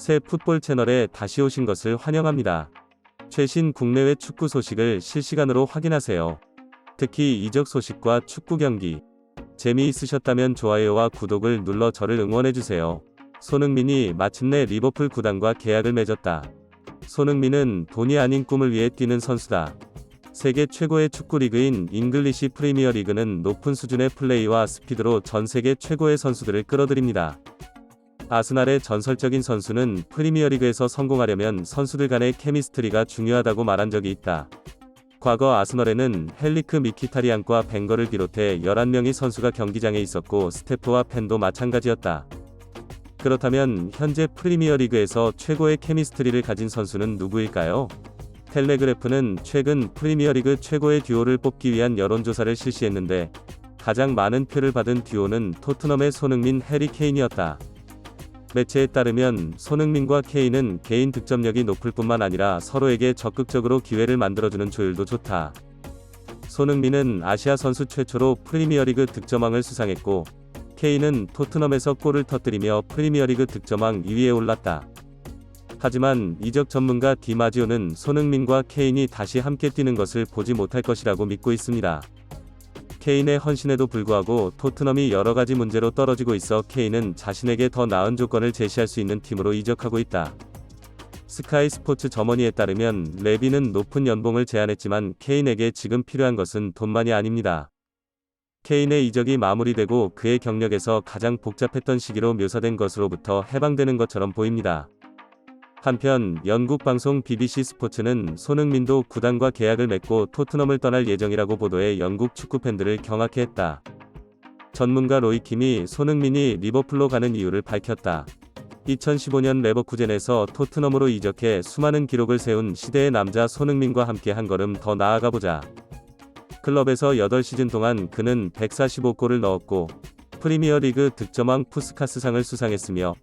새 풋볼 채널에 다시 오신 것을 환영합니다. 최신 국내외 축구 소식을 실시간으로 확인하세요. 특히 이적 소식과 축구 경기. 재미있으셨다면 좋아요와 구독을 눌러 저를 응원해주세요. 손흥민이 마침내 리버풀 구단과 계약을 맺었다. 손흥민은 돈이 아닌 꿈을 위해 뛰는 선수다. 세계 최고의 축구 리그인 잉글리시 프리미어 리그는 높은 수준의 플레이와 스피드로 전 세계 최고의 선수들을 끌어들입니다. 아스날의 전설적인 선수는 프리미어리그에서 성공하려면 선수들 간의 케미스트리가 중요하다고 말한 적이 있다. 과거 아스널에는 헬리크 미키타리안과 벵거를 비롯해 11명의 선수가 경기장에 있었고 스태프와 팬도 마찬가지였다. 그렇다면 현재 프리미어리그에서 최고의 케미스트리를 가진 선수는 누구일까요? 텔레그래프는 최근 프리미어리그 최고의 듀오를 뽑기 위한 여론조사를 실시했는데 가장 많은 표를 받은 듀오는 토트넘의 손흥민, 해리 케인이었다. 매체에 따르면 손흥민과 케인은 개인 득점력이 높을 뿐만 아니라 서로에게 적극적으로 기회를 만들어주는 조율도 좋다. 손흥민은 아시아 선수 최초로 프리미어리그 득점왕을 수상했고 케인은 토트넘에서 골을 터뜨리며 프리미어리그 득점왕 2위에 올랐다. 하지만 이적 전문가 디마지오는 손흥민과 케인이 다시 함께 뛰는 것을 보지 못할 것이라고 믿고 있습니다. 케인의 헌신에도 불구하고 토트넘이 여러가지 문제로 떨어지고 있어 케인은 자신에게 더 나은 조건을 제시할 수 있는 팀으로 이적하고 있다. 스카이 스포츠 점원이에 따르면 레비는 높은 연봉을 제안했지만 케인에게 지금 필요한 것은 돈만이 아닙니다. 케인의 이적이 마무리되고 그의 경력에서 가장 복잡했던 시기로 묘사된 것으로부터 해방되는 것처럼 보입니다. 한편 영국 방송 BBC 스포츠는 손흥민도 구단과 계약을 맺고 토트넘을 떠날 예정이라고 보도해 영국 축구 팬들을 경악해 했다. 전문가 로이 킴이 손흥민이 리버풀로 가는 이유를 밝혔다. 2015년 레버쿠젠에서 토트넘으로 이적해 수많은 기록을 세운 시대의 남자 손흥민과 함께 한 걸음 더 나아가보자. 클럽에서 8시즌 동안 그는 145골을 넣었고 프리미어리그 득점왕 푸스카스상을 수상했으며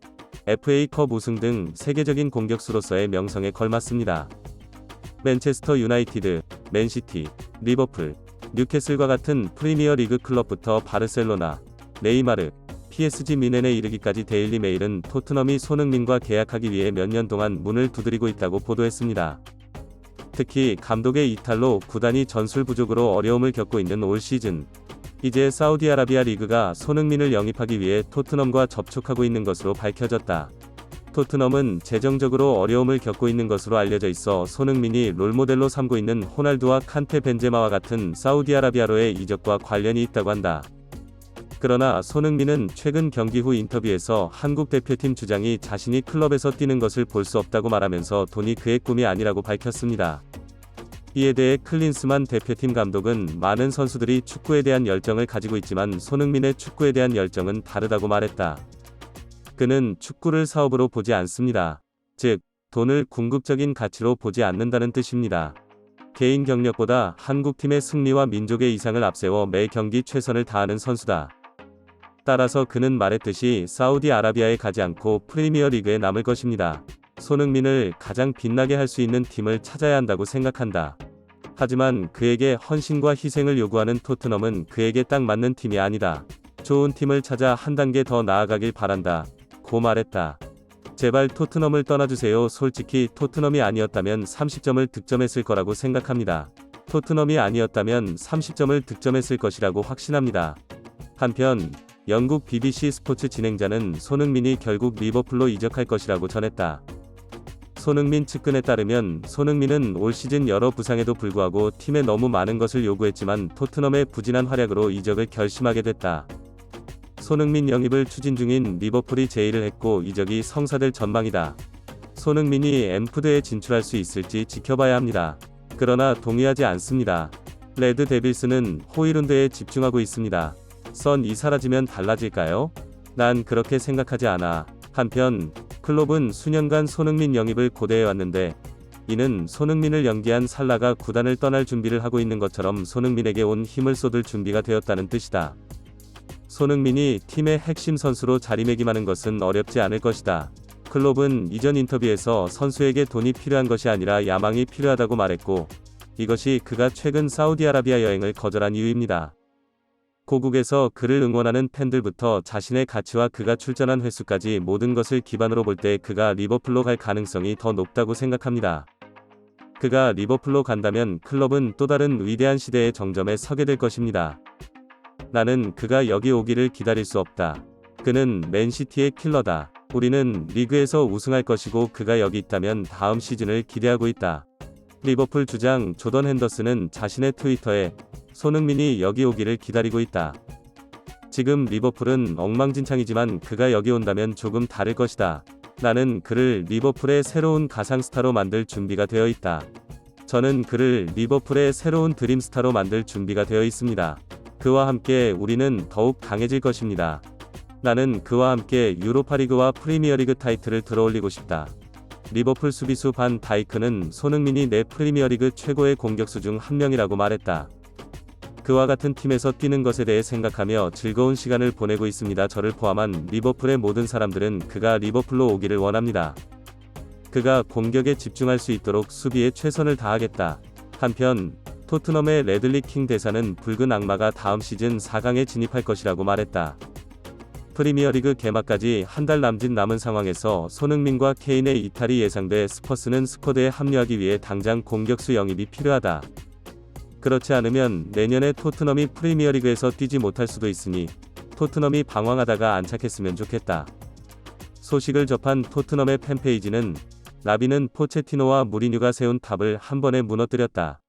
FA컵 우승 등 세계적인 공격수로서의 명성에 걸맞습니다. 맨체스터 유나이티드, 맨시티, 리버풀, 뉴캐슬과 같은 프리미어리그 클럽부터 바르셀로나, 네이마르, PSG 미넨에 이르기까지 데일리 메일은 토트넘이 손흥민과 계약하기 위해 몇 년 동안 문을 두드리고 있다고 보도했습니다. 특히 감독의 이탈로 구단이 전술 부족으로 어려움을 겪고 있는 올 시즌. 이제 사우디아라비아 리그가 손흥민을 영입하기 위해 토트넘과 접촉하고 있는 것으로 밝혀졌다. 토트넘은 재정적으로 어려움을 겪고 있는 것으로 알려져 있어 손흥민이 롤모델로 삼고 있는 호날두와 칸테 벤제마와 같은 사우디아라비아로의 이적과 관련이 있다고 한다. 그러나 손흥민은 최근 경기 후 인터뷰에서 한국 대표팀 주장이 자신이 클럽에서 뛰는 것을 볼 수 없다고 말하면서 돈이 그의 꿈이 아니라고 밝혔습니다. 이에 대해 클린스만 대표팀 감독은 많은 선수들이 축구에 대한 열정을 가지고 있지만 손흥민의 축구에 대한 열정은 다르다고 말했다. 그는 축구를 사업으로 보지 않습니다. 즉, 돈을 궁극적인 가치로 보지 않는다는 뜻입니다. 개인 경력보다 한국팀의 승리와 민족의 이상을 앞세워 매 경기 최선을 다하는 선수다. 따라서 그는 말했듯이 사우디아라비아에 가지 않고 프리미어 리그에 남을 것입니다. 손흥민을 가장 빛나게 할 수 있는 팀을 찾아야 한다고 생각한다. 하지만 그에게 헌신과 희생을 요구하는 토트넘은 그에게 딱 맞는 팀이 아니다. 좋은 팀을 찾아 한 단계 더 나아가길 바란다. 고 말했다. 제발 토트넘을 떠나주세요. 솔직히 토트넘이 아니었다면 30점을 득점했을 거라고 생각합니다. 토트넘이 아니었다면 30점을 득점했을 것이라고 확신합니다. 한편 영국 BBC 스포츠 진행자는 손흥민이 결국 리버풀로 이적할 것이라고 전했다. 손흥민 측근에 따르면 손흥민은 올 시즌 여러 부상에도 불구하고 팀에 너무 많은 것을 요구했지만 토트넘의 부진한 활약으로 이적을 결심하게 됐다. 손흥민 영입을 추진 중인 리버풀이 제의를 했고 이적이 성사될 전망이다. 손흥민이 엠푸드에 진출할 수 있을지 지켜봐야 합니다. 그러나 동의하지 않습니다. 레드 데빌스는 호이룬드에 집중하고 있습니다. 선이 사라지면 달라질까요? 난 그렇게 생각하지 않아. 한편 클롭은 수년간 손흥민 영입을 고대해왔는데 이는 손흥민을 연기한 살라가 구단을 떠날 준비를 하고 있는 것처럼 손흥민에게 온 힘을 쏟을 준비가 되었다는 뜻이다. 손흥민이 팀의 핵심 선수로 자리매김하는 것은 어렵지 않을 것이다. 클롭은 이전 인터뷰에서 선수에게 돈이 필요한 것이 아니라 야망이 필요하다고 말했고 이것이 그가 최근 사우디아라비아 여행을 거절한 이유입니다. 고국에서 그를 응원하는 팬들부터 자신의 가치와 그가 출전한 횟수까지 모든 것을 기반으로 볼 때 그가 리버풀로 갈 가능성이 더 높다고 생각합니다. 그가 리버풀로 간다면 클럽은 또 다른 위대한 시대의 정점에 서게 될 것입니다. 나는 그가 여기 오기를 기다릴 수 없다. 그는 맨시티의 킬러다. 우리는 리그에서 우승할 것이고 그가 여기 있다면 다음 시즌을 기대하고 있다. 리버풀 주장 조던 핸더슨은 자신의 트위터에 손흥민이 여기 오기를 기다리고 있다. 지금 리버풀은 엉망진창이지만 그가 여기 온다면 조금 다를 것이다. 나는 그를 리버풀의 새로운 가상스타로 만들 준비가 되어 있다. 저는 그를 리버풀의 새로운 드림스타로 만들 준비가 되어 있습니다. 그와 함께 우리는 더욱 강해질 것입니다. 나는 그와 함께 유로파리그와 프리미어리그 타이틀을 들어올리고 싶다. 리버풀 수비수 반 다이크는 손흥민이 내 프리미어리그 최고의 공격수 중 한 명이라고 말했다. 그와 같은 팀에서 뛰는 것에 대해 생각하며 즐거운 시간을 보내고 있습니다. 저를 포함한 리버풀의 모든 사람들은 그가 리버풀로 오기를 원합니다. 그가 공격에 집중할 수 있도록 수비에 최선을 다하겠다. 한편 토트넘의 레들리 킹 대사는 붉은 악마가 다음 시즌 4강에 진입할 것이라고 말했다. 프리미어리그 개막까지 한 달 남은 상황에서 손흥민과 케인의 이탈이 예상돼 스퍼스는 스쿼드에 합류하기 위해 당장 공격수 영입이 필요하다. 그렇지 않으면 내년에 토트넘이 프리미어리그에서 뛰지 못할 수도 있으니 토트넘이 방황하다가 안착했으면 좋겠다. 소식을 접한 토트넘의 팬페이지는 나비는 포체티노와 무리뉴가 세운 탑을 한 번에 무너뜨렸다.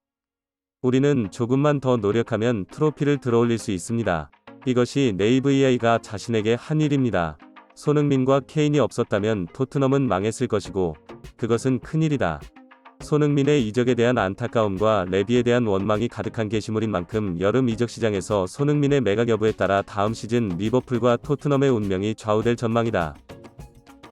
우리는 조금만 더 노력하면 트로피를 들어올릴 수 있습니다. 이것이 네이브이아이가 자신에게 한 일입니다. 손흥민과 케인이 없었다면 토트넘은 망했을 것이고 그것은 큰일이다. 손흥민의 이적에 대한 안타까움과 레비에 대한 원망이 가득한 게시물인 만큼 여름 이적 시장에서 손흥민의 매각 여부에 따라 다음 시즌 리버풀과 토트넘의 운명이 좌우될 전망이다.